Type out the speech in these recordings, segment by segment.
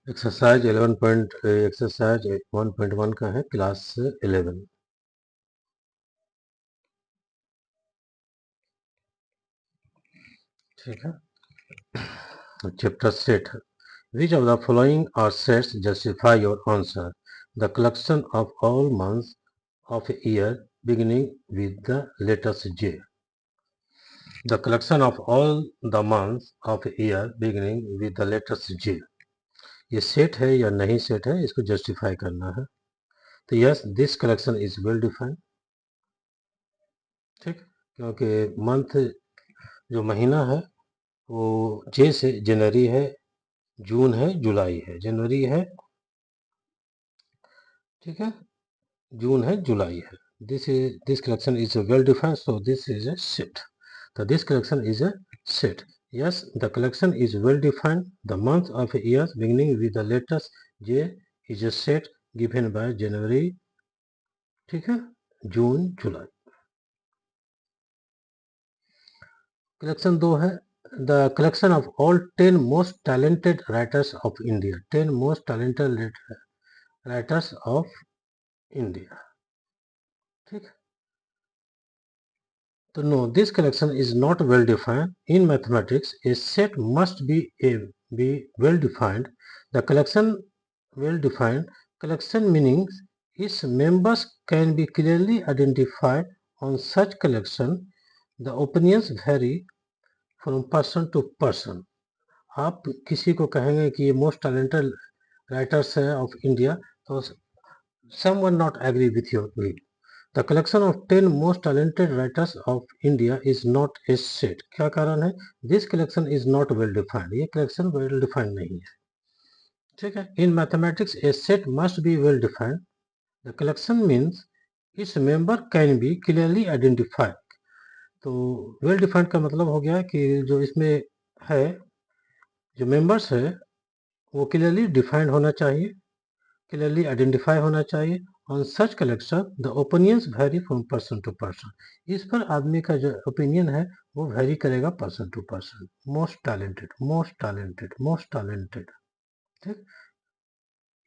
Exercise 1.1 का है, class 11। ठीक है, chapter set. Which of the following are sets justify your answer? The collection of all months of year beginning with the letters J. The collection of all the months of year beginning with the letters J. ये set है या नहीं set है, इसको justify करना है। तो yes, this collection is well defined. ठीक, क्योंकि मंथ जो महीना है वो जे से जनवरी है, जून है, जुलाई है। जनवरी है, ठीक है, जून है, जुलाई है। This collection is well defined, so this is a set. तो this collection is a set. Yes, the collection is well defined. The month of years beginning with the letters J is a set given by जनवरी, ठीक है, June, July. Collection 2 है, the collection of all 10 most talented writers of India. 10 most talented writers of India. ठीक, तो no, this collection is not well defined. In mathematics a set must be well defined. The collection well defined collection meanings its members can be clearly identified. On such collection the opinions vary from person to person. आप किसी को कहेंगे कि ये most talented writers है of India, तो someone not agree with your view. The collection of 10 most talented writers of India is not a set. क्या कारण है? This collection is not well defined. ये collection well defined नहीं है। ठीक है, in mathematics a set must be well defined. The collection means its member can be clearly identified. तो well defined का मतलब हो गया कि जो इसमें है, जो members है वो क्लियरली डिफाइंड होना चाहिए, क्लियरली आइडेंटिफाई होना चाहिए। On such collection the opinions vary from person to person. इस पर आदमी का जो ओपिनियन है वो वेरी करेगा person to person. Most talented, most talented, most talented, ठीक,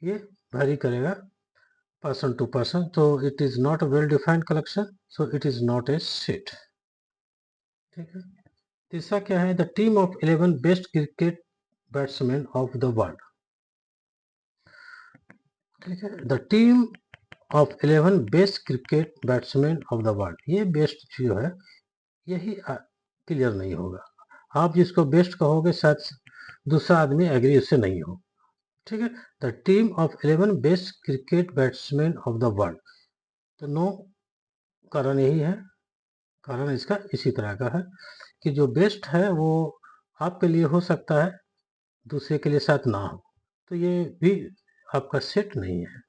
ये वेरी करेगा पर्सन टू पर्सन। तो it is not a well defined collection, so it is not a set. ठीक है, तीसरा क्या है? The team of 11 best cricket batsman of the world. ठीक है, the team of 11 best cricket batsman of the world. ये best जो है यही क्लियर नहीं होगा। आप जिसको बेस्ट कहोगे शायद दूसरा आदमी एग्री उससे नहीं हो। ठीक है, the team of 11 best cricket batsman of the world. तो नो, कारण यही है, कारण इसका इसी तरह का है कि जो बेस्ट है वो आपके लिए हो सकता है, दूसरे के लिए साथ ना हो। तो ये भी आपका सेट नहीं है,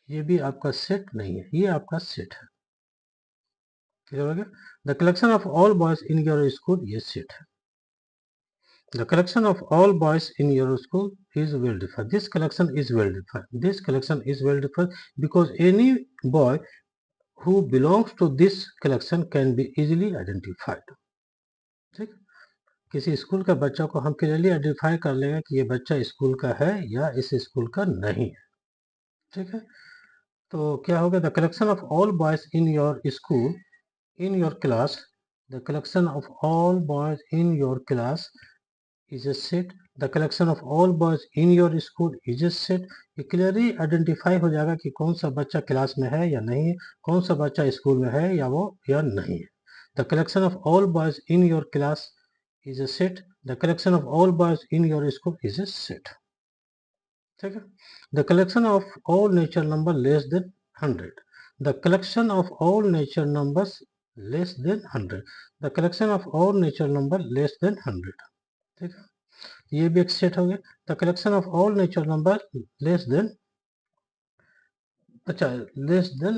ये भी आपका सेट नहीं है, ये आपका सेट है। क्लियर हो गया? The collection of all boys in your school, ये सेट है। The collection of all boys in your school is well defined. This collection is well defined. This collection is well defined because any boy who belongs to this collection can be easily identified. ठीक, किसी school का बच्चा को हम clearly identify कर लेंगे कि ये बच्चा स्कूल का है या इस स्कूल का नहीं है। ठीक है, तो क्या होगा? The collection of all boys in your school, in your class, the collection of all boys in your class is a set. The collection of all boys in your school is a set. ये clearly identify हो जाएगा कि कौन सा बच्चा class में है या नहीं है, कौन सा बच्चा स्कूल में है या वो या नहीं है। The collection of all boys in your class is a set. The collection of all boys in your school is a set. ठीक है, the collection of all natural number less than 100. The collection of all natural numbers less than 100. The collection of all natural number less than 100. ठीक है, ये भी एक set हो गया। The collection of all natural number less then 50, less than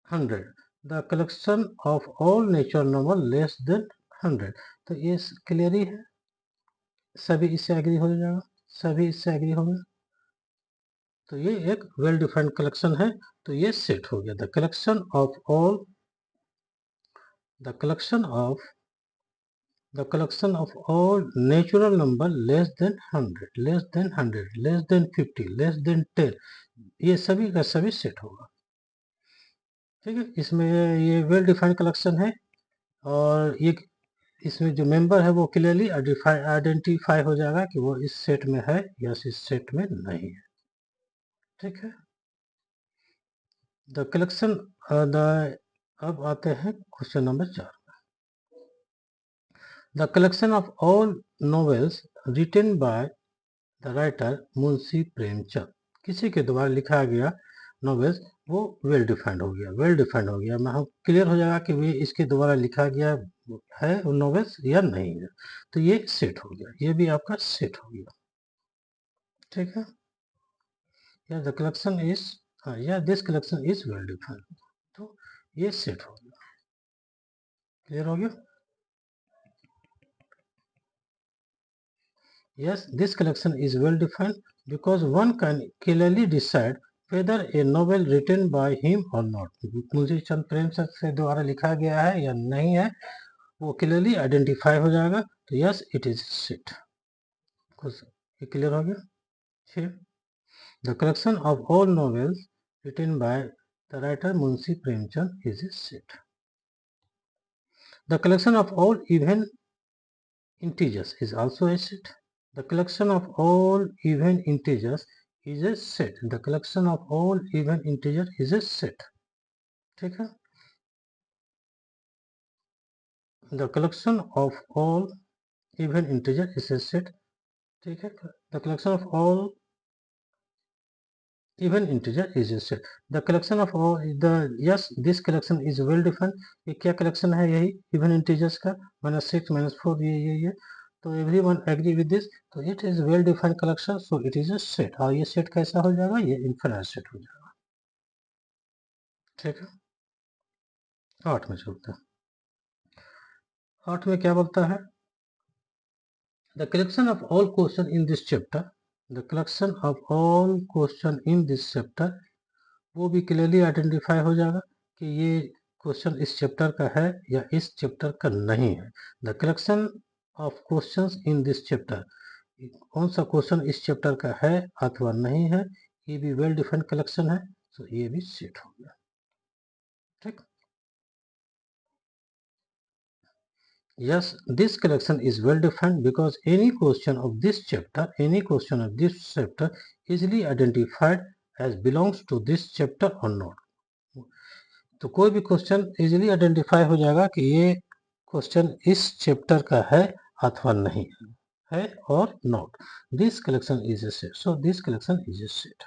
100। The collection of all natural number less than 100। तो ये clear ही है, सभी इससे एग्री हो जाएगा, सभी इससे एग्री होंगे। तो ये एक वेल डिफाइंड कलेक्शन है, तो ये सेट हो गया। The collection of all, the collection of the collection of all natural number less than 100 less than 50 less than 10, ये सभी का सभी सेट होगा। ठीक है, इसमें ये वेल डिफाइंड कलेक्शन है और ये इसमें जो मेंबर है वो क्लियरली आइडेंटिफाई हो जाएगा कि वो इस सेट में है या इस सेट में नहीं है। ठीक है, द कलेक्शन द अब आते हैं question number 4। The collection of all novels written by the writer Munshi Premchand, किसी के द्वारा लिखा गया नॉवेल्स वो वेल डिफाइंड हो गया, वेल डिफाइंड हो गया, मैं क्लियर हो जाएगा कि वे इसके द्वारा लिखा गया है नॉवेल्स या नहीं है, तो ये सेट हो गया, ये भी आपका सेट हो गया। ठीक है, या द कलेक्शन इज या this collection is well defined, तो ये सेट हो गया, क्लियर हो गया। Yes, this collection is well defined because one can clearly decide whether a novel written by him or not, Munshi चंद प्रेमचंद से द्वारा लिखा गया है या नहीं है, वो क्लियरली आइडेंटिफाई हो जाएगा, तो यस इट इज सेट। ये क्लियर हो गया। फिर the collection of all novels written by the writer Munshi Premchand is a set. The collection of all even integers is also a set. The collection of all even integers is a set. The collection of all even integer is a set. ठीक है, the collection of all even integer is a set. ठीक है, the collection of all even integer is a set. The collection of all the yes this collection is well defined. ये क्या collection है, यही even integers का -6 -4 ये तो everyone agree with this, तो it is well defined collection, so it is a set। और ये सेट कैसा हो जाएगा, ये इनफिनिट सेट हो जाएगा। ठीक है, 8 में चलते हैं। 8 में क्या बोलता है, the collection of all question in this chapter, the collection of all question in this chapter, वो भी क्लियरली आइडेंटिफाई हो जाएगा कि ये क्वेश्चन इस चैप्टर का है या इस चैप्टर का नहीं है। The collection of questions in this chapter, कौन सा क्वेश्चन इस चैप्टर का है अथवा नहीं है, ये भी वेल डिफाइंड कलेक्शन है, तो ये भी सेट हो गया। ठीक, yes this collection is well defined because any question of this chapter easily identified as belongs to this chapter or not। तो कोई भी क्वेश्चन इजीली आइडेंटिफाई हो जाएगा कि ये क्वेश्चन इस चैप्टर का है अथवा नहीं है और not. This collection is a set, so this collection is a set.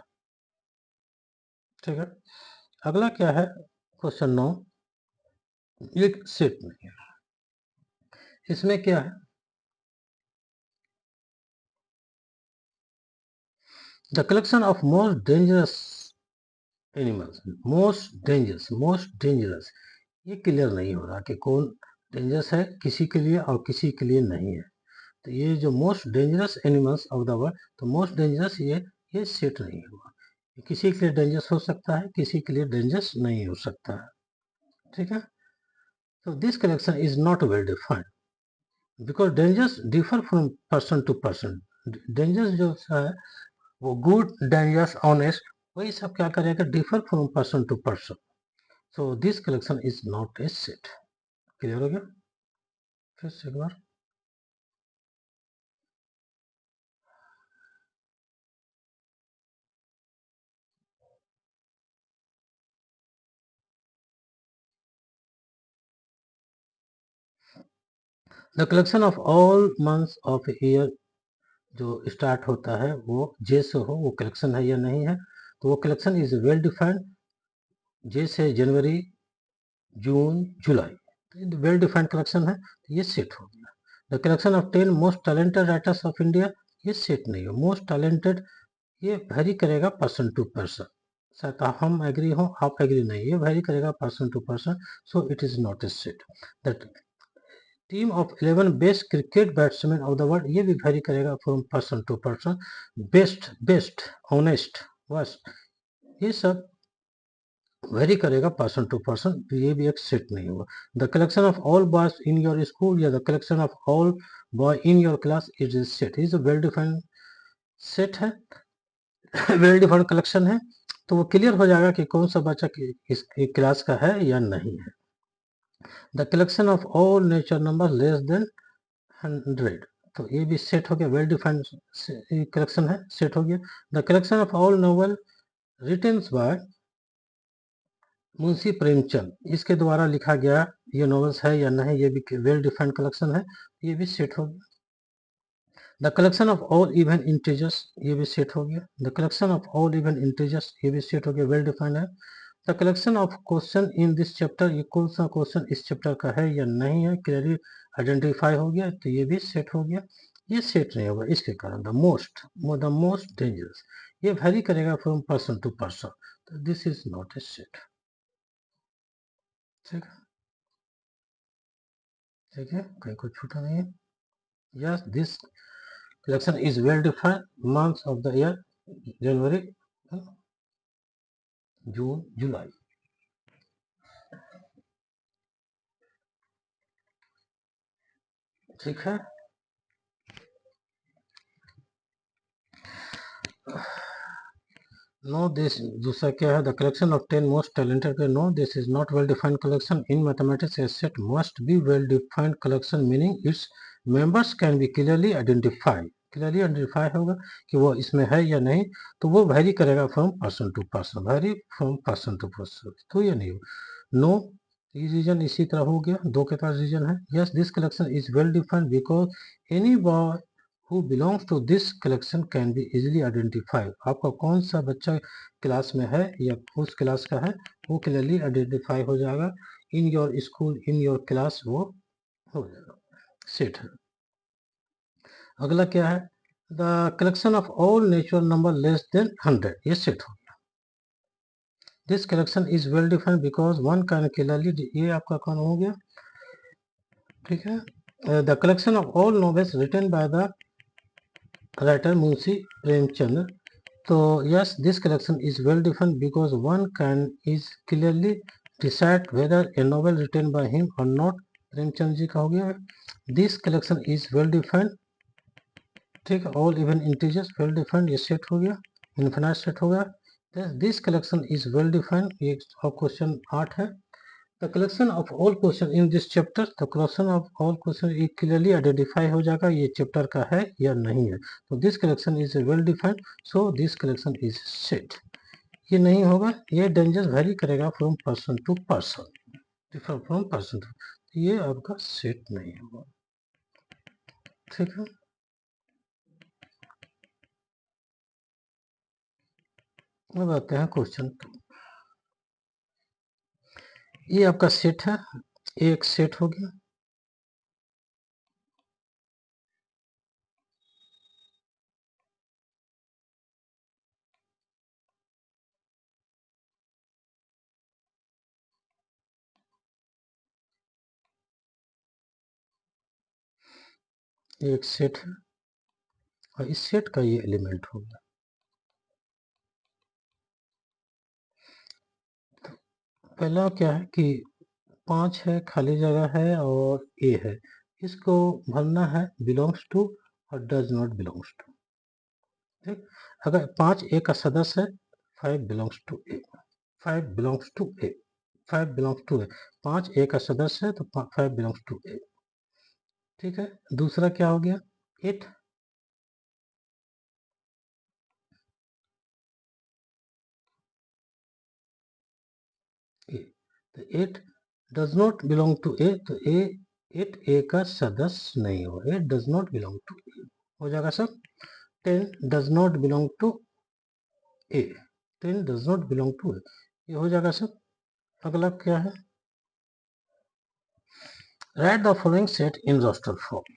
ठीक है, अगला क्या है, क्वेश्चन 9, ये सेट नहीं है, इसमें क्या है, the collection of most dangerous animals, most dangerous, ये क्लियर नहीं हो रहा कि कौन डेंजरस है किसी के लिए और किसी के लिए नहीं है। तो ये जो most dangerous animals of the world, तो मोस्ट डेंजरस ये सेट नहीं हुआ, किसी के लिए डेंजरस हो सकता है, किसी के लिए डेंजरस नहीं हो सकता है। ठीक है, तो this collection is not well defined because dangers differ from person to person. Dangers जो है वो गुड डेंजरस ऑनेस्ट वही सब क्या करेगा, differ from person to person, so this collection is not a set. Clear हो गया, फिर से एक बार, the collection of all months of year जो स्टार्ट होता है वो जे से हो, वो कलेक्शन है या नहीं है, तो वो कलेक्शन इज वेल डिफाइंड। जे से जनवरी जून जुलाई, तो वेल डिफाइंड कलेक्शन है, तो ये सेट हो गया। The collection of 10 most talented writers of India, ये सेट नहीं है, मोस्ट टैलेंटेड ये वेरी करेगा पर्सन टू पर्सन, शायद हम एग्री हो आप एग्री नहीं, ये वेरी करेगा person to person, so it is not a set. That team of 11 best cricket batsman of the world, ये भी वेरी करेगा from person to person. Best honest worst, ये सब वेरी करेगा पर्सन टू पर्सन, तो ये भी एक सेट नहीं होगा। The collection of all boys in your school या the collection of all boy in your class is a set, is well defined set है, वेल डिफाइंड कलेक्शन है, तो वो क्लियर हो जाएगा कि कौन सा बच्चा इस क्लास का है या नहीं है। The collection of all nature number less than 100, तो ये भी सेट हो गया, वेल डिफाइंड कलेक्शन है, सेट हो गया। The collection of all novel written by Munshi Premchand, इसके द्वारा लिखा गया ये नॉवेल्स है या नहीं, ये भी वेल डिफाइंड कलेक्शन है, ये भी सेट हो गया। The collection of all even integers, ये भी सेट हो गया। The collection of all even integers, ये भी सेट हो गया, वेल डिफाइंड है। The collection of question in this chapter, ये कौन सा क्वेश्चन इस चैप्टर का है या नहीं है, क्लियरली आइडेंटिफाई हो गया, तो ये भी सेट हो गया। ये सेट नहीं होगा इसके कारण द मोस्ट डेंजरस, ये वेरी करेगा फ्रॉम पर्सन टू पर्सन, तो this is not a set. ठीक है, ठीक है, कहीं कुछ छूटा नहीं है। Yes, this collection is well defined, months of the year January, June, July। ठीक है, नो दिस दूसरा क्या है, the collection of 10 most talented, no this is not well defined collection in mathematics, a set must be well defined collection meaning its members can be clearly identify होगा कि वो इसमें है या नहीं, तो वो वेरी करेगा from person to person, vary from person to person, तो ये नहीं हो। नो, ये रीजन इसी तरह हो गया, दो के पास रीजन है। Yes, this collection is well defined because any boy who belongs to this collection can be easily identified, आपका कौन सा बच्चा क्लास में है या उस क्लास का है वो क्लियरली आइडेंटिफाई हो जाएगा, in your school in your class वो हो जाएगा, सेट है। अगला क्या है, the collection of all natural number less than 100, ये सेट हो गया। This collection is well defined because one can clearly, ये आपका कौन हो गया, ठीक है। The collection of all novels written by the writer Munshi Premchand, so yes, this collection is well defined because one can is clearly decide whether a novel written by him or not, Premchand ji का हो गया। This collection is well defined, ठीक है, all even integers well defined, ये set हो गया, infinite set हो गया। This collection is well defined, ये क्वेश्चन 8 है। The collection of all question in this chapter, the collection of all question ये क्लियरली आइडेंटिफाई हो जाएगा ये चैप्टर का है या नहीं है, तो this collection is well defined, so this collection is set. ये नहीं होगा, ये डेंजर वेरी करेगा from person to person, differ from person to, ये आपका सेट नहीं होगा। ठीक है, अब आते हैं क्वेश्चन 2। ये आपका सेट है, एक सेट हो गया। एक सेट है और इस सेट का ये एलिमेंट हो गया। पहला क्या है कि 5 है, खाली जगह है और ए है, इसको भरना है बिलोंग्स टू और डज नॉट बिलोंग्स टू। ठीक, अगर 5 ए का सदस्य है, 5 belongs to A, 5 belongs to A, 5 belongs to A, 5 A का सदस्य है तो 5 बिलोंग्स टू ए। ठीक है, दूसरा क्या हो गया, 8, ए, तो 8 does not belong to A, तो ए 8 ए का सदस्य नहीं हो, 8 does not belong to A हो जाएगा सब। 10 does not belong to A, 10 does not belong to A, ये हो जाएगा सब। अगला क्या है, write the following set in roster form,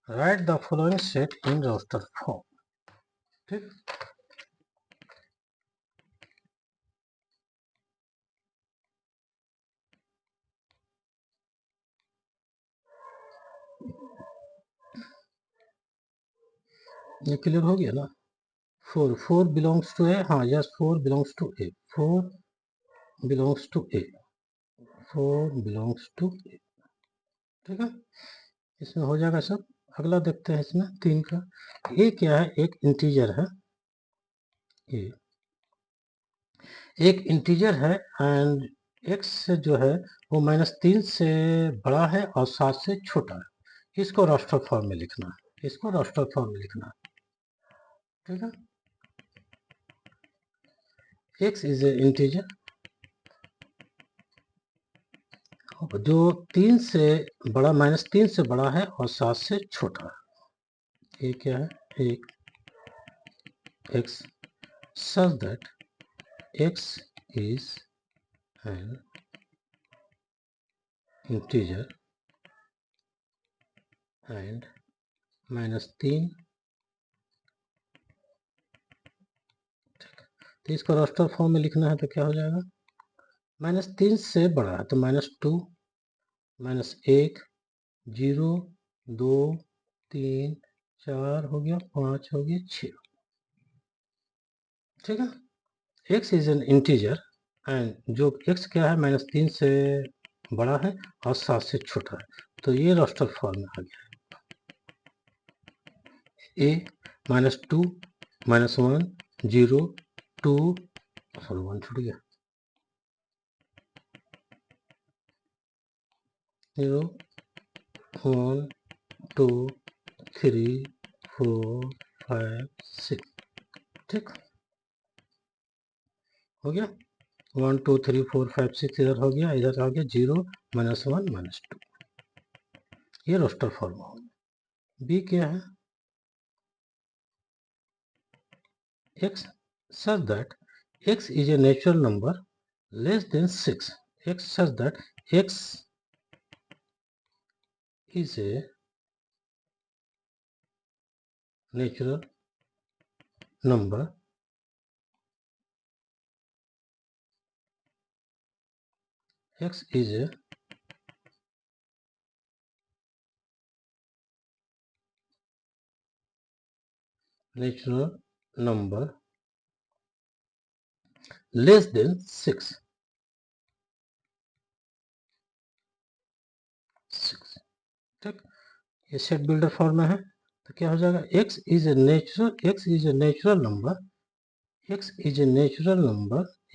write the following set in roster form. ठीक, ये क्लियर हो गया ना। 4 बिलोंग्स टू ए, हाँ yes 4 belongs to A, 4 belongs to A, 4 belongs to A, ठीक है, इसमें हो जाएगा सब। अगला देखते हैं इसमें 3 का। ये क्या है, एक इंटीजर है, ये एक इंटीजर है एंड x जो है वो -3 से बड़ा है और 7 से छोटा है। इसको रास्टर फॉर्म में लिखना है, इसको रास्टर फॉर्म में लिखना है, ठीक है। x इज ए इंटीजर जो 3 से बड़ा, -3 से बड़ा है और 7 से छोटा है। ये क्या है, एक x such that x is an integer and -3, तो इसको रास्टर फॉर्म में लिखना है तो क्या हो जाएगा, -3 से बड़ा है तो -2, -1, 0, 2, 3, 4 हो गया, 5 हो गया, 6, ठीक है। x is an integer and जो x क्या है, -3 से बड़ा है और 7 से छोटा है, तो ये रास्टर फॉर्म में आ गया है। a -2, -1, 0, 2, सॉरी 1 छूट गया, 0, 1, 2, 3, 4, 5, 6, ठीक हो गया। 1, 2, 3, 4, 5, 6 इधर हो गया, इधर आ गया 0, -1, -2, ये रोस्टर फॉर्म हो गया। बी क्या है, x such that x is a natural number less than 6, x such that x is a natural number x is a natural number less than 6, 6, ठीक। ये सेट बिल्डर फॉर्म में है तो क्या हो जाएगा, x is a natural number, x is a natural number,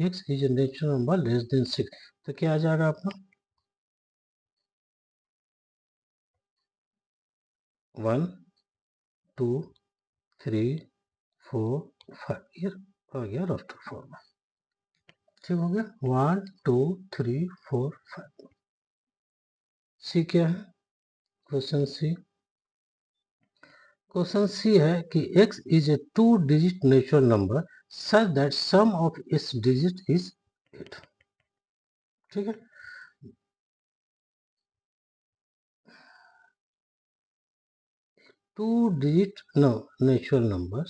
x is a natural number less than 6, तो क्या आ जाएगा आपका 1, 2, 3, 4, 5, ये आ गया रोस्टर फॉर्म में, ठीक हो गया। 1, 2, 3, 4, 5। सी क्या है, क्वेश्चन सी, क्वेश्चन सी है कि x is a 2 digit natural number such that sum of its digit is 8, ठीक है। 2 digit natural number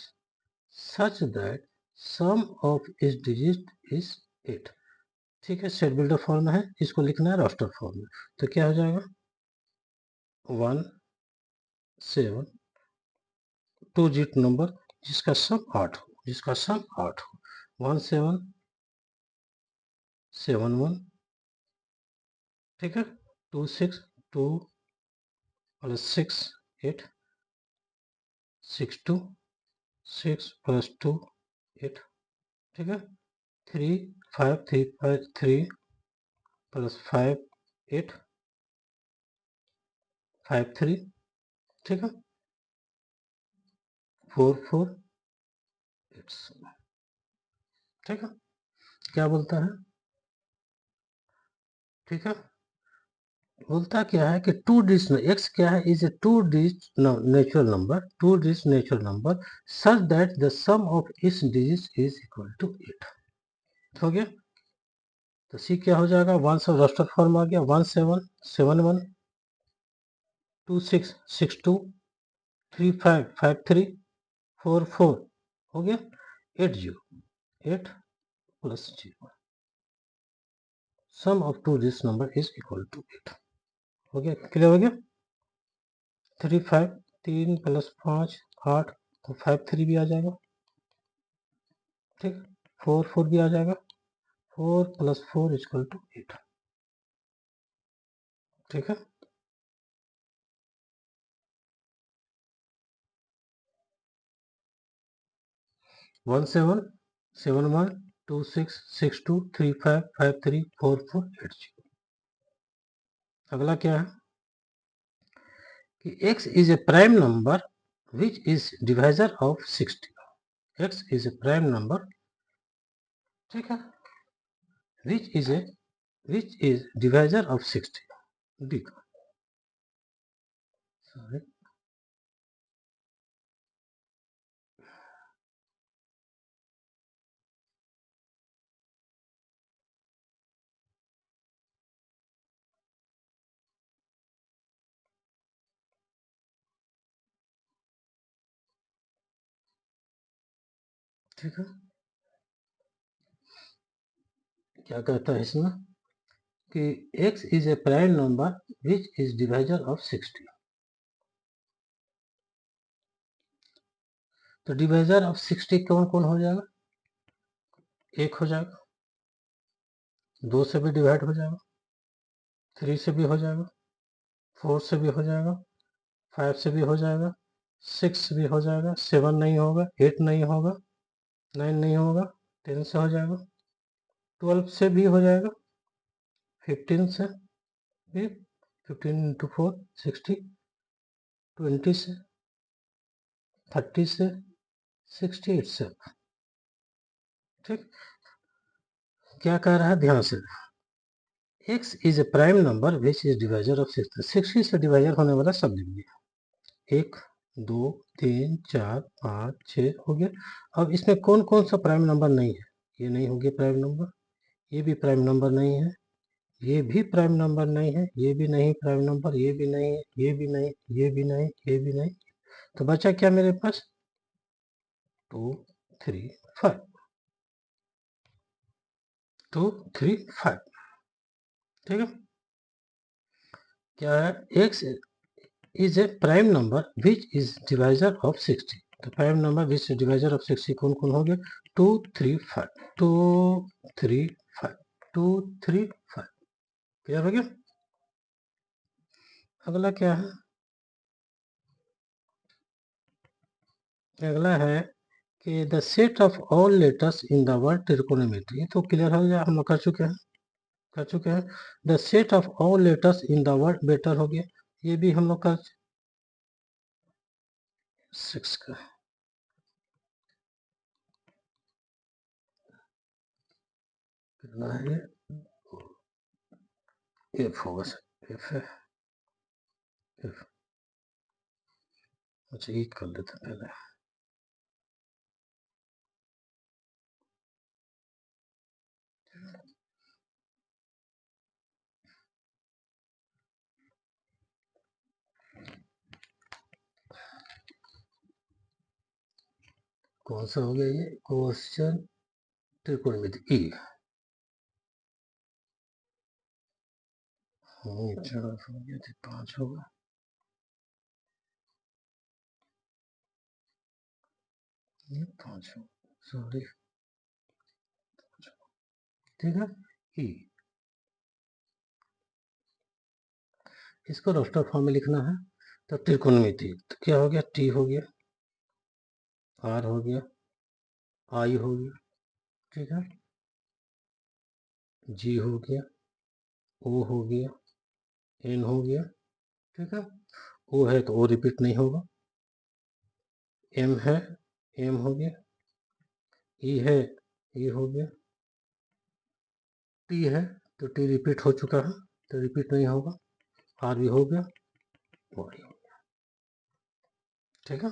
such that sum of its digit is 8, ठीक है। सेट बिल्डर फॉर्म है, इसको लिखना है रास्टर फॉर्म में, तो क्या हो जाएगा 1, 7, 2 डिजिट नंबर जिसका सम 8 हो, जिसका सम 8 हो, 1, 7, 7, 1, ठीक है, 2, 6, 2 प्लस 6, 8, 6, 2, 6 प्लस 2, 8, ठीक है। 3, 5, 3, 5, 3 प्लस 5, 8, 5, 3, ठीक है। 4, 4, 8, ठीक है। क्या बोलता है, ठीक है, बोलता क्या है कि 2 डिजिट x क्या है, is a 2 digit natural number, 2 digit natural number such that the sum of its digit is equal to 8, हो गया। तो सी क्या हो जाएगा, 1 से रास्टर फॉर्म आ गया, 1, 7, 7, 1, 2, 6, 6, 2, 3, 5, 5, 3, 4, 4 हो गया, 8, 0, 8 plus 0, sum of 2 digit number is equal to 8, हो गया, क्लियर हो गया। 3, 5, 3 प्लस 5, 8, तो 5, 3 भी आ जाएगा, ठीक है, 4 भी आ जाएगा, 4 + 4 = 8। ठीक है, 1771266235534480। अगला क्या है कि x is A prime number which is divisor of 60। x is A prime number, ठीक है, which is divisor of 60। D का सॉरी, ठीक है, क्या कहता है इसमें कि x is A prime number which is divisor of 60। तो डिवाइजर ऑफ 60 कौन कौन हो जाएगा? 1 हो जाएगा, 2 से भी डिवाइड हो जाएगा, 3 से भी हो जाएगा, 4 से भी हो जाएगा, 5 से भी हो जाएगा, 6 भी हो जाएगा, 7 नहीं होगा, 8 नहीं होगा, 9 नहीं होगा, 10 से हो जाएगा, 12 से भी हो जाएगा, 15 से भी, 15 × 4 60, 20 से, 30 से, 68 से। ठीक, क्या कह रहा है ध्यान से, x is A prime number which is divisor of 60। 60 से डिवाइजर होने वाला सब लिख दिया, 1 2 3 4 5 6 हो गया। अब इसमें कौन कौन सा प्राइम नंबर नहीं है? ये नहीं हो गया प्राइम नंबर, ये भी प्राइम नंबर नहीं है, ये भी प्राइम नंबर नहीं है, ये भी नहीं प्राइम नंबर, ये भी नहीं है, ये भी नहीं, ये भी नहीं, ये भी नहीं। तो बचा क्या मेरे पास? 2 3 5, 2 3 5। ठीक है, क्या है? x is A prime number which is divisor of 60। तो prime number which is divisor of 60 कौन कौन हो गए? 2 3 5, 2 3 5, 2 3 5। क्लियर हो गया? अगला क्या है? अगला है कि the set of all letters in the word trigonometry. तो क्लियर हो गया, हम लोग कर चुके हैं। The set of all letters in the word better हो गया, ये भी हम लोग कर 6 का कितना है? एफ होगा सर, एफ है, एफ। अच्छा ये कर लेते हैं पहले, कौन सा हो गया ये क्वेश्चन? त्रिकोणमिति ई। चलो हो गया थे 5 होगा, ये 5 होगा, सॉरी। ठीक है, ई, इसको रोस्टर फॉर्म में लिखना है। तो त्रिकोणमिति तो क्या हो गया? टी हो गया, आर हो गया, आई हो गया, ठीक है, जी हो गया, ओ हो गया, एन हो गया, ठीक है, ओ है तो ओ रिपीट नहीं होगा, एम है, एम हो गया, ई है, ई हो गया, टी है तो टी रिपीट हो चुका है तो रिपीट नहीं होगा, आर भी हो गया, वाई हो गया, ठीक है,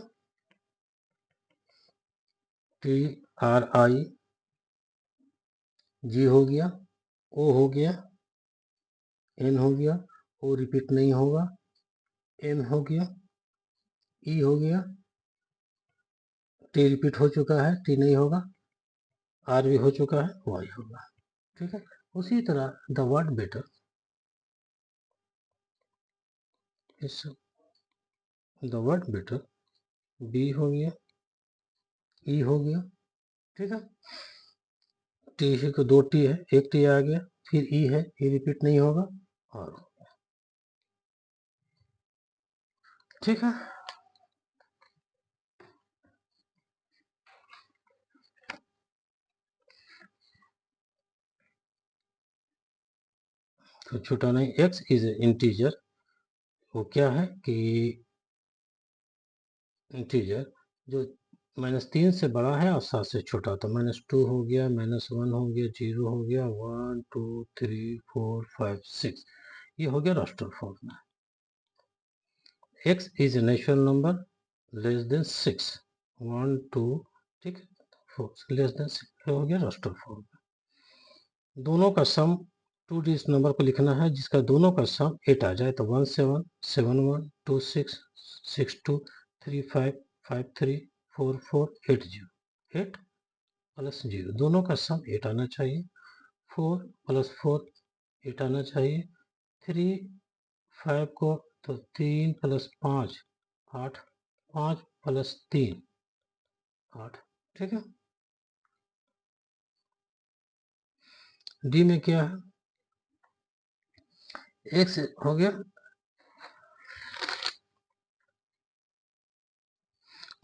टी आर आई, जी हो गया, ओ हो गया, एन हो गया, ओ रिपीट नहीं होगा, एम हो गया, ई हो गया, टी रिपीट हो चुका है, टी नहीं होगा, आर भी हो चुका है, वाई होगा, ठीक है। उसी तरह द वर्ड बेटर, इस द वर्ड बेटर, बी हो गया, ई हो गया, ठीक है, टी है को 2 टी है, एक टी आ गया, फिर ई है, ये रिपीट नहीं होगा, और ठीक है। तो छोटा नहीं, x इज इंटीजर, वो क्या है कि इंटीजर जो -3 से बड़ा है और 7 से छोटा, तो -2 हो गया, -1 हो गया, 0 हो गया, 1 2 3 4 5 6, ये हो गया रास्टर फॉर्म में। x is a natural number less then 6, 1 2, ठीक है, 4 लेस देन 6, हो गया रास्टर फॉर्म। दोनों का सम 2 डिजिट नंबर को लिखना है जिसका दोनों का सम 8 आ जाए, तो 1 7 7 1 2 6 6 2 3 5 5 3 4 4 8 0, 8 प्लस 0, दोनों का सम 8 आना चाहिए, 4 प्लस 4 8 आना चाहिए, 3 5 को तो 3 प्लस 5 8, 5 प्लस 3 8, ठीक है। डी में क्या है, एक्स हो गया,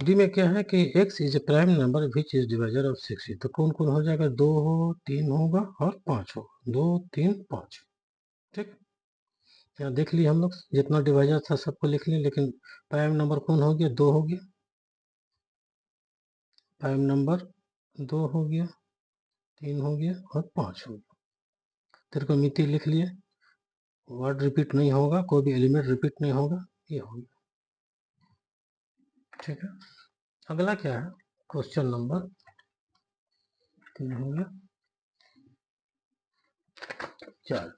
डी में क्या है कि x is A prime number which is divisor of 6, तो कौन कौन हो जाएगा, 2 हो, 3 होगा और 5 हो, 2 3 5, ठीक। यहाँ देख लिए हम लोग, जितना डिवाइजर था सबको लिख लिए, लेकिन प्राइम नंबर कौन हो गया, 2 हो गया, प्राइम नंबर 2 हो गया, 3 हो गया और 5 हो गया। तेरे को मिति लिख लिए, वर्ड रिपीट नहीं होगा, कोई भी एलिमेंट रिपीट नहीं होगा, ये हो गया, ठीक है। अगला क्या है, क्वेश्चन नंबर 3 हो गया, 4,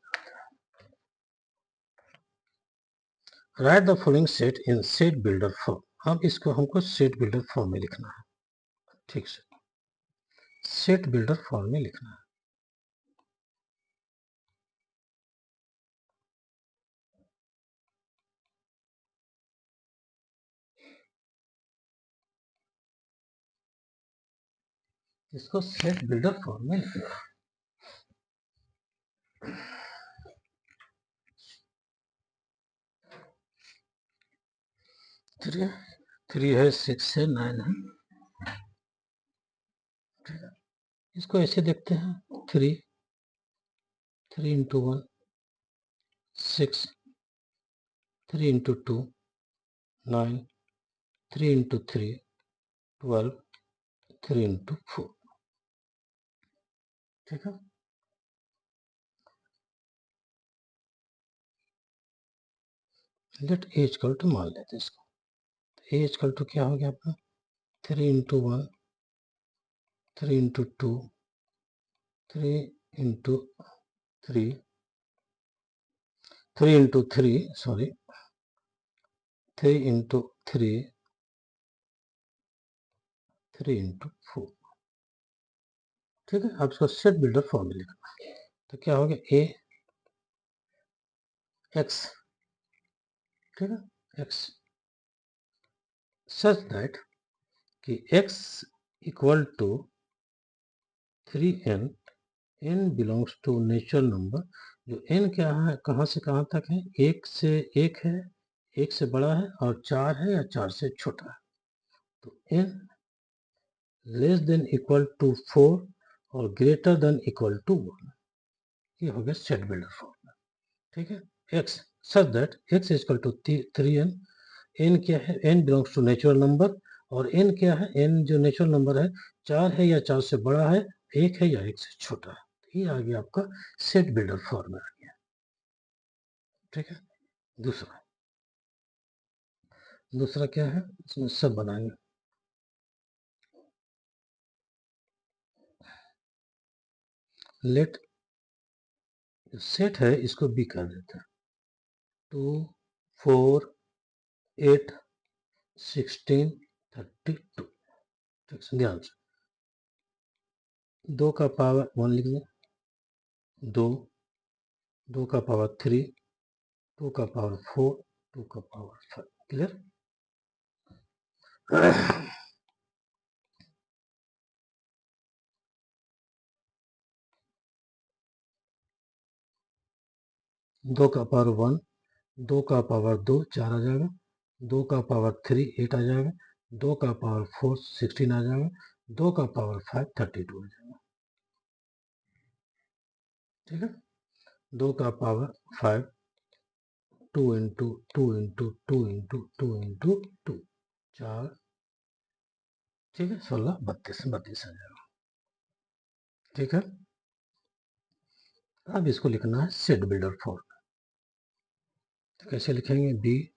right the following set in set builder form. अब इसको हमको सेट बिल्डर फॉर्म में लिखना है, ठीक से सेट बिल्डर फॉर्म में लिखना है। इसको सेट बिल्डर फॉर्म में लिखना है। 3 है, 6 है, 9 है, ठीक है। इसको ऐसे देखते हैं, 3 इंटू 1 6, 3 इंटू 2 9, 3 इंटू 3 12, 3 इंटू 4, ठीक है। लेट ए इक्वल टू, मान लेते हैं इसको, ए इक्वल टू क्या हो गया आपका, 3 into 1 3 into 2 3 into 3 3 into 3 sorry 3 into 3 3 into 4, ठीक है। अब इसको सेट बिल्डर फॉर्म में लिखना है, तो क्या हो गया, ए एक्स, ठीक है, एक्स सच दैट कि x equal to 3n, n belongs to natural number, जो n क्या है, कहाँ से कहाँ तक है, 1 से 1 है, 1 से बड़ा है, और 4 है या 4 से छोटा है, तो n less than equal to 4 और ग्रेटर देन इक्वल टू 1, ये हो गया सेट बिल्डर फॉर्म, ठीक है। x such that x equal to 3n, n क्या है, n belongs to natural number, और n क्या है, n जो नेचुरल नंबर है 4 है या 4 से बड़ा है, 1 है या 1 से छोटा है, तो ये आ गया आपका सेट बिल्डर फॉर्म में आ गया, ठीक है। दूसरा दूसरा क्या है, इसमें सब बनाएंगे, लेट सेट है इसको बी कर देते हैं, 2 4 8 16 32, ठीक है, ध्यान से 2 का पावर 1 लिख दें, 2 2 का पावर 3, 2 का पावर 4, 2 का पावर 5, क्लियर। 2 का पावर 1, 2 का पावर 2 4 आ जाएगा, 2 का पावर 3 8 आ जाएगा, 2 का पावर 4 16 आ जाएगा, 2 का पावर 5 32 आ जाएगा। ठीक है, 2 का power 5 2 into 2 into 2 into 2 into 2 4, ठीक है, 16 32 32 आ जाएगा। ठीक है, अब इसको लिखना है सेट बिल्डर फॉर्म। तो कैसे लिखेंगे? बी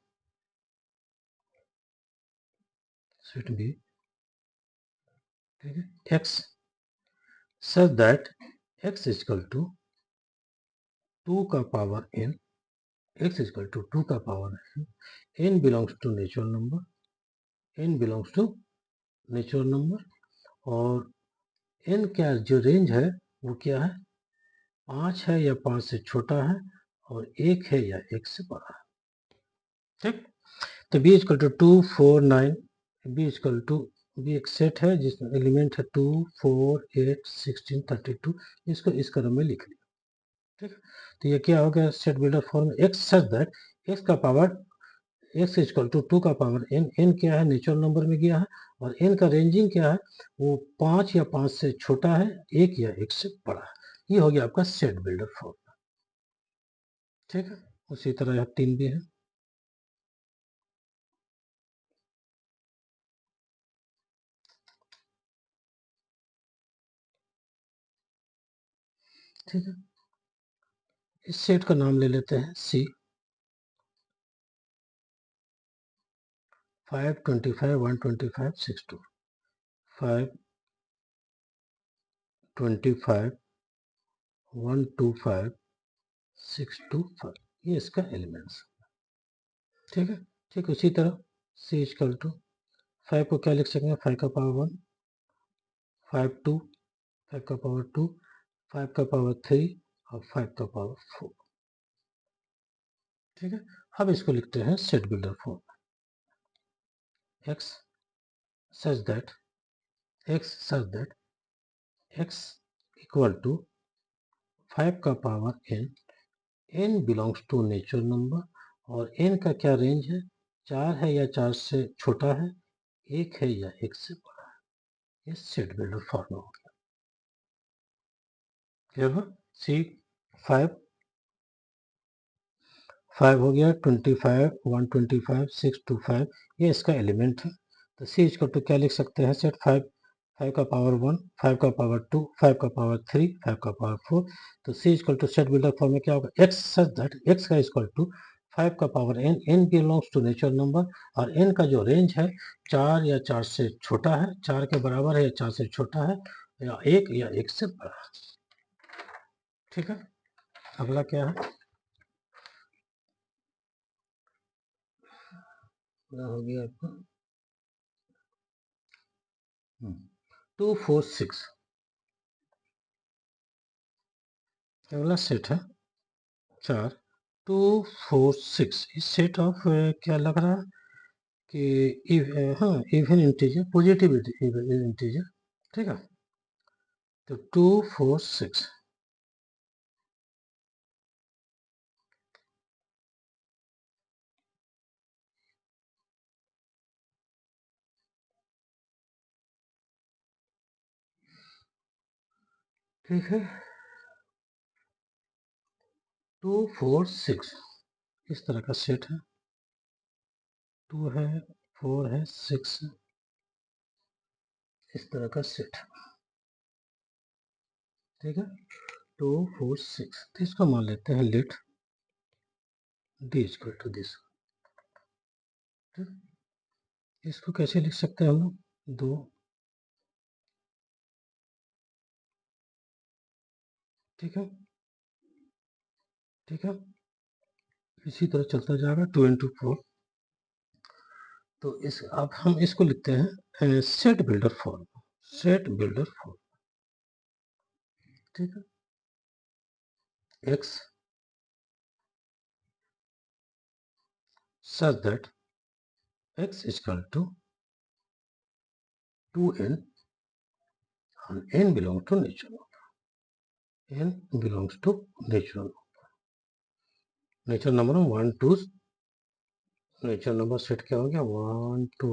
सेट बी, ठीक है, X such that X equal to 2 का power n, x equal to 2 का power n belongs to natural number, n belongs to natural number, और n क्या जो रेंज है वो क्या है? 5 है या 5 से छोटा है, और 1 है या 1 से बड़ा है। ठीक, तो b equal to 2 4 9, b equal to, b एक सेट है जिसमें एलिमेंट है 2 4 8 16 32, इसको इस क्रम में लिख लिया। ठीक है, तो ये क्या हो गया set builder form? x such that x का पावर x इजकल टू 2 का पावर n, n क्या है? नेचुरल नंबर में गया है, और n का रेंजिंग क्या है? वो 5 या 5 से छोटा है, 1 या 1 से बड़ा है। ये हो गया आपका सेट बिल्डर फॉर्म। ठीक है, उसी तरह यहाँ 3 भी है। ठीक है, इस सेट का नाम ले लेते हैं C। 5 25 125 62, 5 25 125 625, ये इसका एलिमेंट्स। ठीक है, ठीक उसी तरह C इजकल टू 5 को क्या लिख सकते हैं? 5 का पावर 1, 5 2, 5 का पावर 2, 5 का पावर 3 और 5 का पावर 4। ठीक है, अब इसको लिखते हैं set builder form. x such that x equal to 5 का power n, n belongs to natural number, और n का क्या रेंज है? 4 है या 4 से छोटा है, 1 है या 1 से बड़ा है। ये सेट बिल्डर फॉर्म हो गया। क्लियर हो? सी 5 5 हो गया, 25 125 625, ये इसका एलिमेंट है। तो सी इजकल टू क्या लिख सकते हैं? सेट 5 5 का पावर 1, 5 का पावर 2, 5 का पावर 3, 5 का पावर 4। तो C is equal to set builder form में क्या होगा? एक्स सच दैट एक्स का इजकल टू 5 का power n, n belongs to natural number, और n का जो रेंज है 4 या 4 से छोटा है, 4 के बराबर है या 4 से छोटा है, या 1 से बड़ा है। ठीक है, अगला क्या है? हो गया आपका 2 4 6, अगला सेट है 4 2 4 6। इस सेट ऑफ क्या लग रहा है कि हाँ इवन इंटीजर, पॉजिटिव इंटीजर। ठीक है, तो 2 4 6, ठीक है, 2 4 6 इस तरह का सेट है, 2 है 4 है 6 है, इस तरह का सेट। ठीक है, 2 4 6, तो इसको मान लेते हैं let D equal to this. इसको कैसे लिख सकते हैं हम लोग? 2, ठीक है, ठीक है, इसी तरह चलता जाएगा 2 इंटू 4। तो इस अब हम इसको लिखते हैं set builder form, set builder form. ठीक है, X such that X equal to 2n, and n belongs to natural, n belongs to natural, natural number 1 2 natural number set क्या हो गया 1 2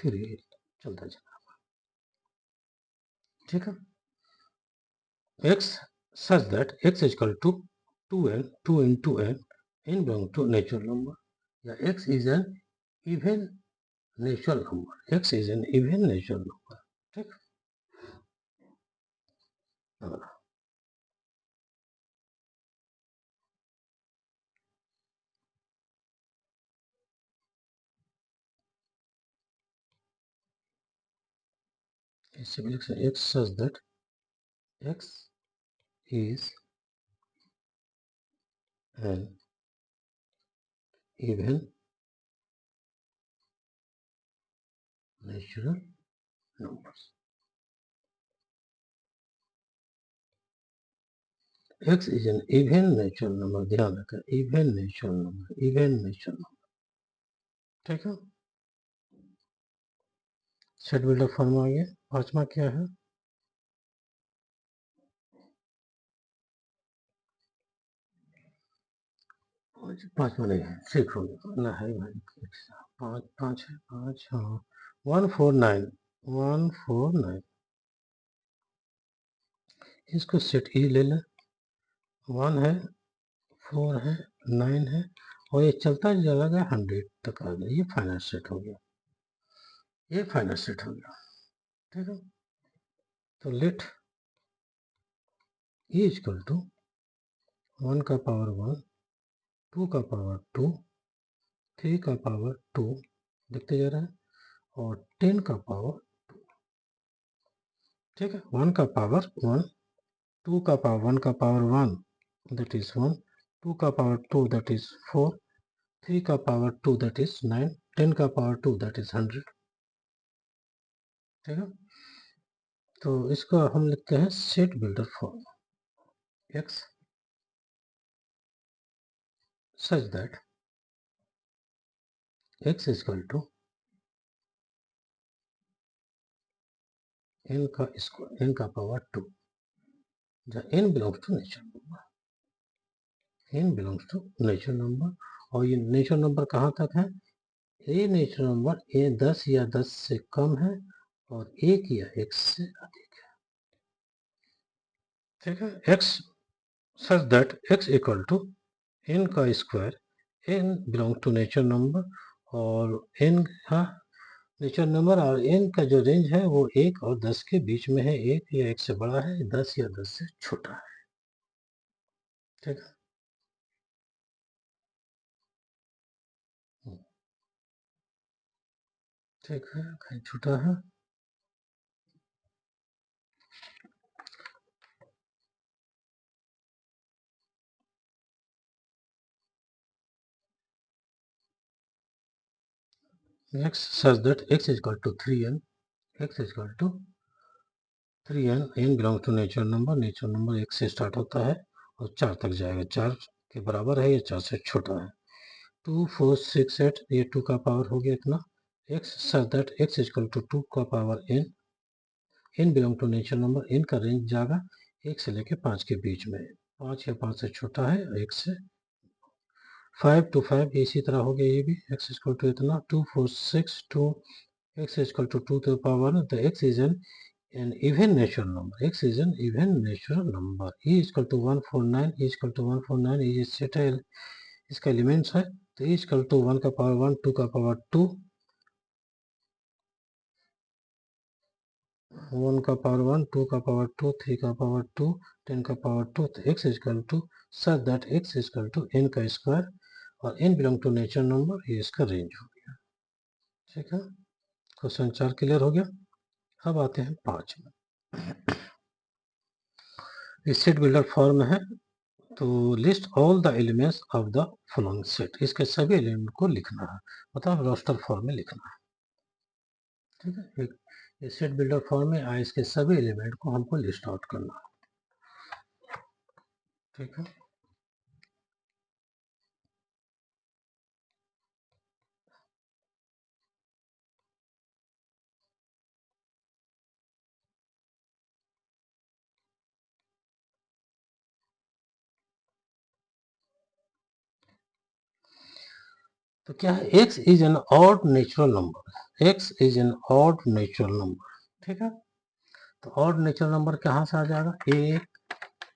3 चलता चला, ठीक है। x such that x is equal to 2n 2 into n belongs to natural number, या x is an even natural number, x is an even natural number, ठीक। अगला इससे भी लिख सकते x such that x is an even natural numbers, x is an even natural number, ध्यान रखें even natural number, even natural number, ठीक है। सेट बिल्डर फॉर्म आ गया। पांचवा क्या है, पांचवा नहीं है, सिक्स हो गया ना है भाई, पाँच पाँच है, पाँच हाँ 149 149, इसको सेट ई ले लें, 1 है 4 है 9 है और ये चलता चला गया 100 तक आ गया, ये फाइनल सेट हो गया, ये फाइनल सेट हो गया, ठीक है। तो लेट ई इक्वल टू 1 का पावर 1 2 का पावर 2 3 का पावर 2 देखते जा रहा है और 10 का पावर 2, ठीक है। 1 का पावर 1 2 का पावर 1 का पावर 1 that is 1 2 का पावर 2 that is 4 3 का पावर 2 that is 9 10 का पावर 2 that is 100, ठीक है। तो इसको हम लिखते हैं set builder form, x such that x is equal to n का स्क्वायर n का पावर 2, जहाँ n belongs to natural number, n belongs to natural number, और ये नेचुरल नंबर कहाँ तक है, ये नेचुरल नंबर ए 10 या 10 से कम है और 1 या 1 से अधिक है, ठीक है। x such that x equal to n का square, n belong to natural number और n का नेचुरल नंबर और n का जो रेंज है वो 1 और 10 के बीच में है, 1 या 1 से बड़ा है, 10 या 10 से छोटा है, ठीक है। ठीक है, कहीं छोटा है। x such that x is equal to 3n, x is equal to 3n, n belong to natural number, natural number 1 से स्टार्ट होता है और 4 तक जाएगा, 4 के बराबर है या 4 से छोटा है, 2 4 6 8 ये 2 का पावर हो गया इतना, x such that x is equal to 2 का power n, n belong to natural number, n का रेंज जाएगा 1 से लेके 5 के बीच में, 5 या 5 से छोटा है, 1 से 5 to 5 इसी तरह हो गया, ये भी x इक्वल टू इतना 2 4 6 2 x equal to 2 to the power, तो x is an even natural number, x is an even natural number, e equal to 149, e equal to 149, ये सेट है, इसका एलिमेंट्स है, तो e इक्वल टू 1 का power 1 2 का power 2 1 का power 1 2 का पावर 2 3 का पावर 2 10 का पावर 2, तो x equal to such that x equal to n का स्क्वायर और n belong to natural number, ये इसका रेंज हो गया, ठीक है। क्वेश्चन 4 क्लियर हो गया। अब आते हैं 5 में, सेट बिल्डर फॉर्म है, तो list all the elements of the following set, इसके सभी एलिमेंट को लिखना है, मतलब रोस्टर फॉर्म में लिखना है, ठीक है। एक सेट बिल्डर फॉर्म में आए इसके सभी एलिमेंट को हमको लिस्ट आउट करना है, ठीक है। तो क्या है, x is N odd natural number, x is N odd natural number. ठीक है, तो ऑड नेचुरल नंबर कहाँ से आ जाएगा, 1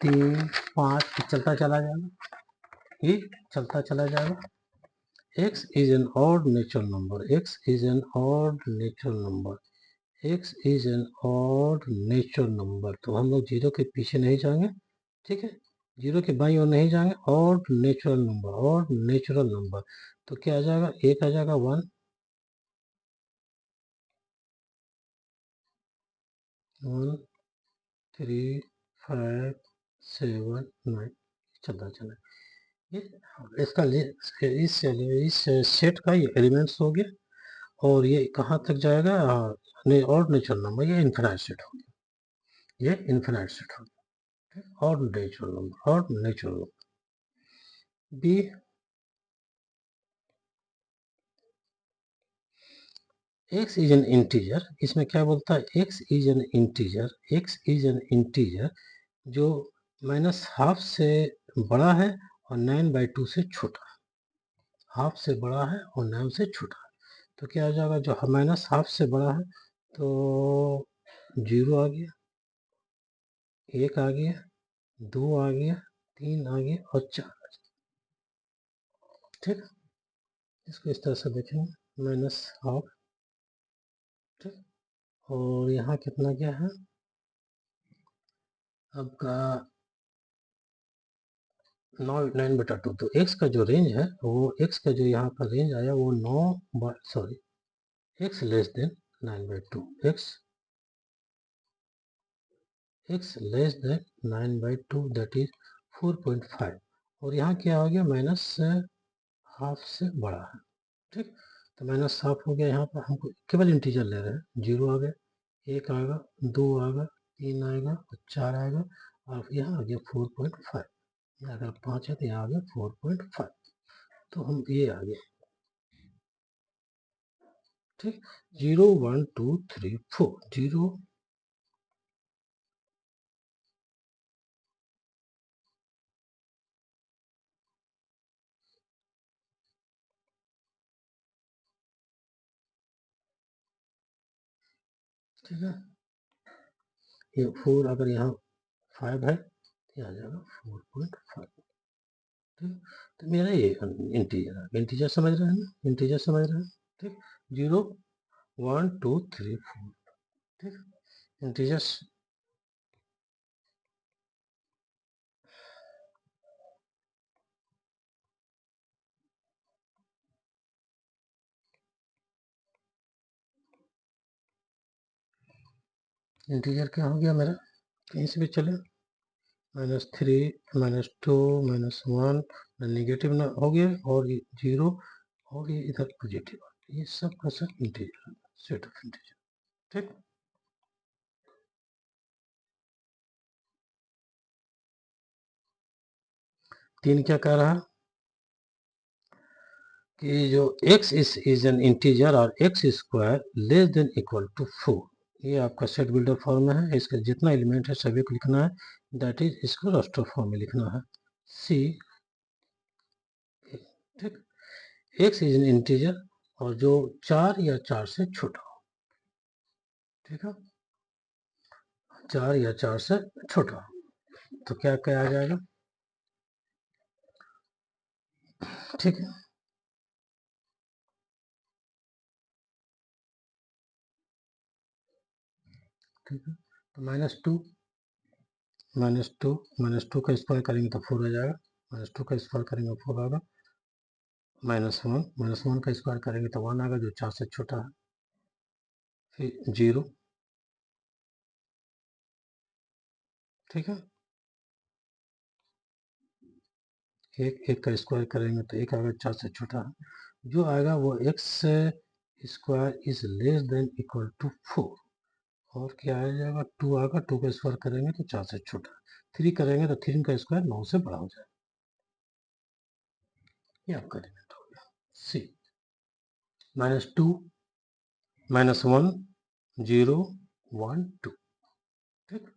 3 5 चलता चला जाएगा, ये चलता चला जाएगा। x is an odd natural number, x is an odd natural number, x is an odd natural number। तो हम लोग जीरो के पीछे नहीं जाएंगे, ठीक है, जीरो के बाईं ओर नहीं जाएंगे, odd natural number, odd natural number. तो क्या आ जाएगा, एक आ जाएगा 1 1 3 5 7 9 चलता चला। ये इसका इस सेट का ये एलिमेंट्स हो गया, और ये कहाँ तक जाएगा, और नेचुरल नंबर, ये इन्फिनाइट सेट हो गया, ये इन्फिनाइट सेट हो गया, और नेचुरल नंबर, और natural number. B, X is an integer, इसमें क्या बोलता है, X is an integer, X is an integer जो -12 से बड़ा है और 9/2 से छोटा है, हाफ से बड़ा है और 9 से छोटा है। तो क्या आ जाएगा, जो -12 से बड़ा है तो 0 आ गया, 1 आ गया, 2 आ गया, 3 आ गया और 4 आ गया। ठीक, इसको इस तरह से देखेंगे, -12, ठीक, और यहाँ कितना क्या है आपका 9/2। तो x का जो रेंज है वो, x का जो यहाँ का रेंज आया वो 9 x less than 9/2, x less than 9/2 that is 4.5, और यहाँ क्या हो गया, -12 से बड़ा है। ठीक, तो -12 हो गया, यहाँ पर हमको केवल इंटीजर ले रहे हैं, 0 आ गया, 1 आएगा, 2 आएगा, 3 आएगा और 4 आएगा, और यहाँ आ गया 4.5, अगर 5 है तो यहाँ आ गया 4.5, तो हम ये आ गया। ठीक, 0 1 2 3 4 0, ठीक है, ये 4 अगर यहाँ 5 है तो ये आ जाएगा 4.5। ठीक, तो मेरा ये इंटीजर है, इंटीजर समझ रहे हैं ना, इंटीजर समझ रहे हैं। ठीक, 0 1 2 3 4, ठीक, इंटीजर्स। इंटीजर क्या हो गया मेरा, कहीं से भी चले, -3 -2 -1 नेगेटिव ना हो गया, और ये 0, और ये इधर पॉजिटिव, ये सब का सब इंटीजर, सेट ऑफ इंटीजर। ठीक, 3 क्या कह रहा है कि जो x इज एन इंटीजर और x square less than equal to 4, ये आपका सेट बिल्डर फॉर्म में है, इसका जितना एलिमेंट है सभी को लिखना है, दैट इज इसको रास्टर फॉर्म में लिखना है, सी। ठीक, x इज एन इंटीजर और जो 4 या 4 से छोटा हो, ठीक है, 4 या 4 से छोटा हो, तो क्या कहा जाएगा, ठीक है, ठीक है, तो -2 का स्क्वायर करेंगे तो 4 आ जाएगा, -2 का स्क्वायर करेंगे 4 आएगा, -1 का स्क्वायर करेंगे तो 1 आएगा जो 4 से छोटा है, फिर 0, ठीक है, एक का स्क्वायर करेंगे तो 1 आएगा 4 से छोटा है, जो आएगा वो x square is less than equal to 4, और क्या आ जाएगा, 2 आएगा, 2 का स्क्वायर करेंगे तो 4 से छोटा, 3 करेंगे तो 3 का स्क्वायर 9 से बड़ा हो जाएगा, ये आपका एलिमेंट हो गया सी। -2 -1 0 1 2, ठीक,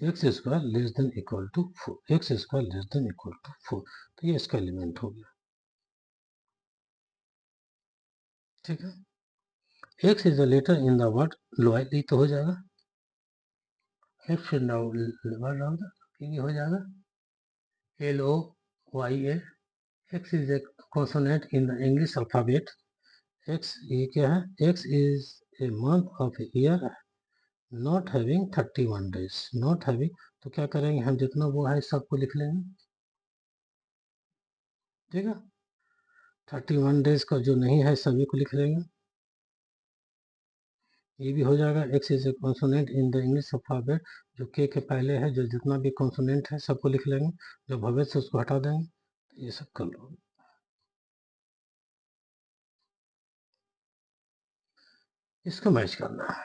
X square less than equal to 4, X square less than equal to 4, तो ये इसका एलिमेंट हो गया। ठीक है, X is the letter in the word lower, तो हो जाएगा X in the word of the, ये हो जाएगा LOYA। X is a consonant in the English alphabet. X ये क्या है, X is a month of a year not having 31 days, not having, तो क्या करेंगे हम, जितना वो है सबको लिख लेंगे। ठीक है, 31 डेज का जो नहीं है सभी को लिख लेंगे। ये भी हो जाएगा, x is a consonant in the English alphabet, जो के पहले है, जो जितना भी कॉन्सोनेंट है सबको लिख लेंगे, जो भविष्य से उसको हटा देंगे, तो ये सब कर लो। इसको मैच करना है,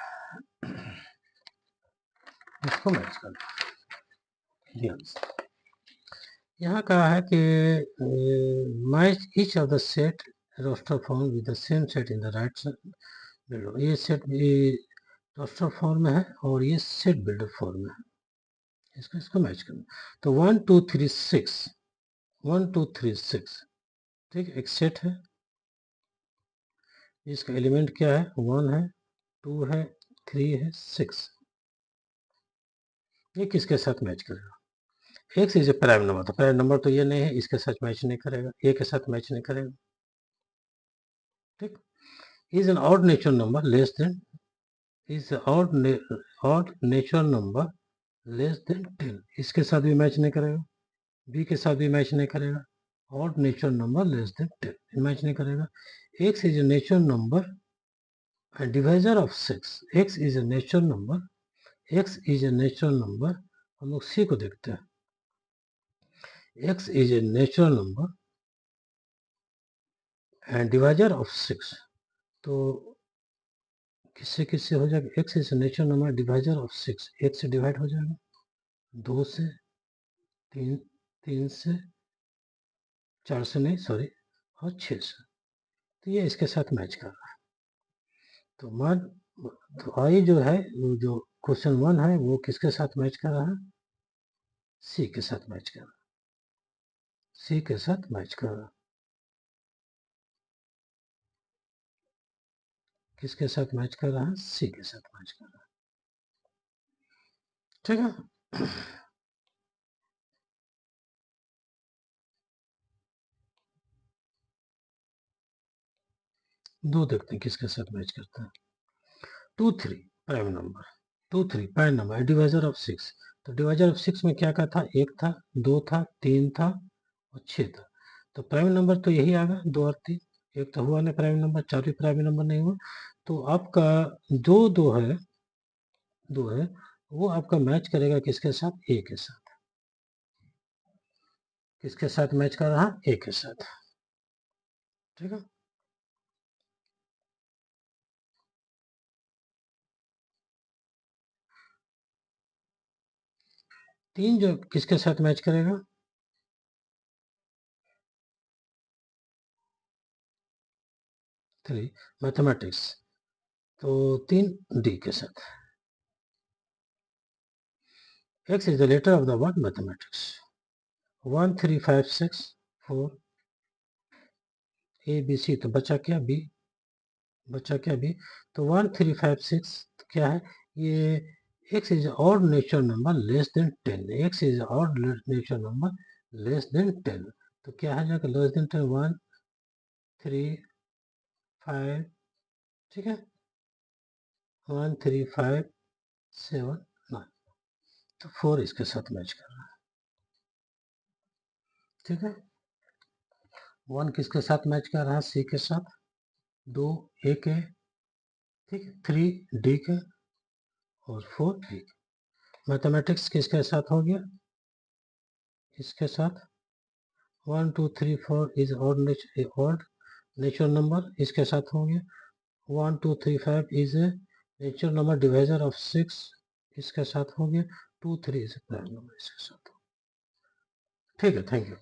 इसको मैच करना है। यहाँ कहा है कि match each of the set roster form with the same set in the right builder, ये सेट भी रोस्टर फॉर्म में है और ये सेट बिल्डर फॉर्म में है, इसको मैच करना। तो 1 2 3 6, 1 2 3 6, ठीक है, एक सेट है, इसका एलिमेंट क्या है, 1 है, 2 है, 3 है, 6, ये किसके साथ मैच करेगा, x is A prime number, तो प्राइम नंबर तो ये नहीं है, इसके साथ मैच नहीं करेगा, ए के साथ मैच नहीं करेगा। ठीक, is an odd natural number less then, is odd natural number less then 10, इसके साथ भी मैच नहीं करेगा, बी के साथ भी मैच नहीं करेगा, odd natural number less then 10 match नहीं करेगा। X is a natural number and divisor of 6, x is a natural number, x is a natural number, हम लोग सी को देखते हैं, x is a natural number and divisor of 6, तो किससे किससे हो जाएगा, x is natural number divisor of 6, एक से डिवाइड हो जाएगा, 2 से, 3 3 से, 4 से नहीं सॉरी, और 6 से, तो ये इसके साथ मैच कर रहा है। तो मान, तो आई जो है, जो क्वेश्चन 1 है वो किसके साथ मैच कर रहा है, सी के साथ मैच कर रहा है, सी के साथ मैच कर रहा है, किसके साथ मैच कर रहा है, सी के साथ मैच कर रहा है। ठीक है, दो देखते हैं किसके साथ मैच करता है। 2 3 prime number, 2 3 prime number divisor of 6, तो डिवाइजर ऑफ 6 में क्या क्या था, 1 था, 2 था, 3 था और 6 था, तो प्राइम नंबर तो यही आ गया 2 और 3, एक तो हुआ नहीं प्राइम नंबर, 4 भी प्राइम नंबर नहीं हुआ, तो आपका जो 2 है, 2 है, वो आपका मैच करेगा किसके साथ, ए के साथ, किसके साथ मैच कर रहा, ए के साथ। ठीक है, 3 जो किसके साथ मैच करेगा, 3 मैथमेटिक्स, तो 3 डी के साथ, X is the letter of the word mathematics, 1 3 5 6 4, A B C, तो बचा क्या बी, बचा क्या बी, तो 1 3 5 6 क्या है ये, x is odd natural number less then 10, x is odd natural number less then 10, तो क्या है जाकर लेस देन 10, 1 3 5, ठीक है, 1 3 5 7 9, तो 4 इसके साथ मैच कर रहा है। ठीक है, 1 किसके साथ मैच कर रहा है, सी के साथ, 2 ए के, ठीक है, 3 डी के और 4 बी के। मैथमेटिक्स किसके साथ हो गया, इसके साथ, 1 2 3 4 इज ऑड नेचुरल नंबर, इसके साथ हो गया, 1 2 3 5 is a natural number divisor of 6, इसके साथ हो गया, 2 3 इज प्राइम नंबर, इसके साथ हो। ठीक है, थैंक यू।